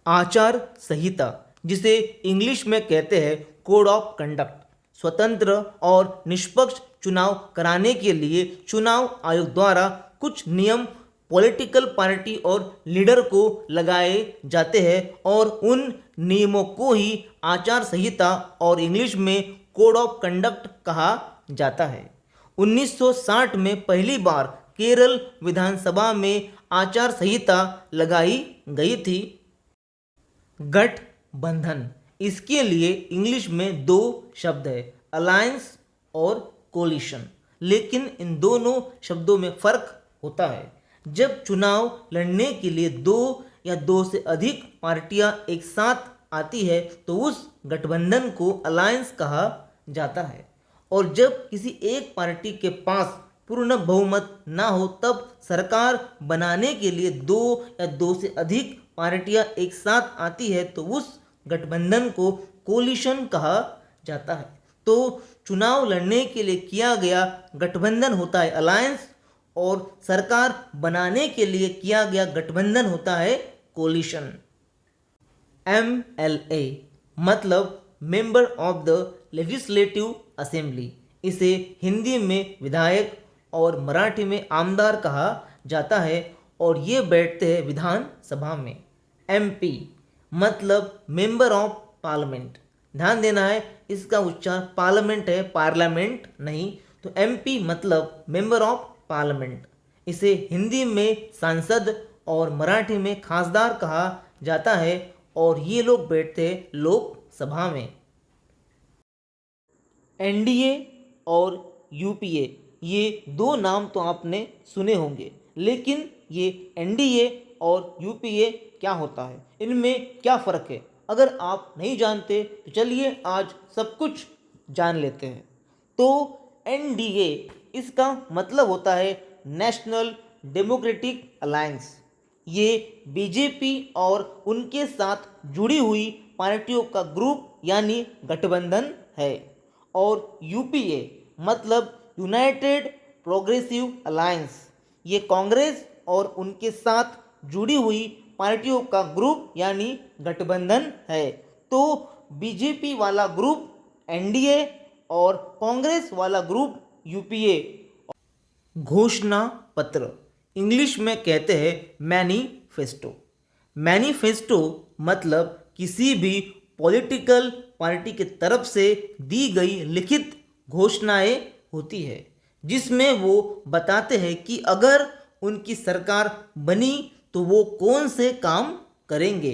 आचार संहिता, जिसे इंग्लिश में कहते हैं कोड ऑफ कंडक्ट, स्वतंत्र और निष्पक्ष चुनाव कराने के लिए चुनाव आयोग द्वारा कुछ नियम पॉलिटिकल पार्टी और लीडर को लगाए जाते हैं और उन नियमों को ही आचार संहिता और इंग्लिश में कोड ऑफ कंडक्ट कहा जाता है। 1960 में पहली बार केरल विधानसभा में आचार संहिता लगाई गई थी। गठबंधन, इसके लिए इंग्लिश में दो शब्द है, अलायंस और कोलिशन, लेकिन इन दोनों शब्दों में फर्क होता है। जब चुनाव लड़ने के लिए दो या दो से अधिक पार्टियां एक साथ आती है तो उस गठबंधन को अलायंस कहा जाता है, और जब किसी एक पार्टी के पास पूर्ण बहुमत ना हो तब सरकार बनाने के लिए दो या दो से अधिक पार्टियां एक साथ आती है तो उस गठबंधन को कोलिशन कहा जाता है। तो चुनाव लड़ने के लिए किया गया गठबंधन होता है अलायंस, और सरकार बनाने के लिए किया गया गठबंधन होता है कोलिशन। MLA मतलब member of the legislative assembly, इसे हिंदी में विधायक और मराठी में आमदार कहा जाता है, और ये बैठते हैं विधान सभा में। MP मतलब मेंबर ऑफ पार्लियामेंट, ध्यान देना है इसका उच्चार पार्लियामेंट है, पार्लियामेंट नहीं। तो MP मतलब मेंबर ऑफ पार्लियामेंट, इसे हिंदी में सांसद और मराठी में खासदार कहा जाता है, और ये लोग बैठते हैं लोकसभा में। NDA और UPA, ये दो नाम तो आपने सुने होंगे, लेकिन ये NDA और UPA क्या होता है, इनमें क्या फ़र्क है, अगर आप नहीं जानते तो चलिए आज सब कुछ जान लेते हैं। तो NDA, इसका मतलब होता है नेशनल डेमोक्रेटिक अलायंस। ये बीजेपी और उनके साथ जुड़ी हुई पार्टियों का ग्रुप यानी गठबंधन है। और UPA मतलब यूनाइटेड प्रोग्रेसिव अलायंस, ये कांग्रेस और उनके साथ जुड़ी हुई पार्टियों का ग्रुप यानी गठबंधन है। तो बीजेपी वाला ग्रुप NDA और कांग्रेस वाला ग्रुप UPA। घोषणा पत्र, इंग्लिश में कहते हैं मैनिफेस्टो। मैनिफेस्टो मतलब किसी भी पॉलिटिकल पार्टी की तरफ से दी गई लिखित घोषणाएं होती है, जिसमें वो बताते हैं कि अगर उनकी सरकार बनी तो वो कौन से काम करेंगे,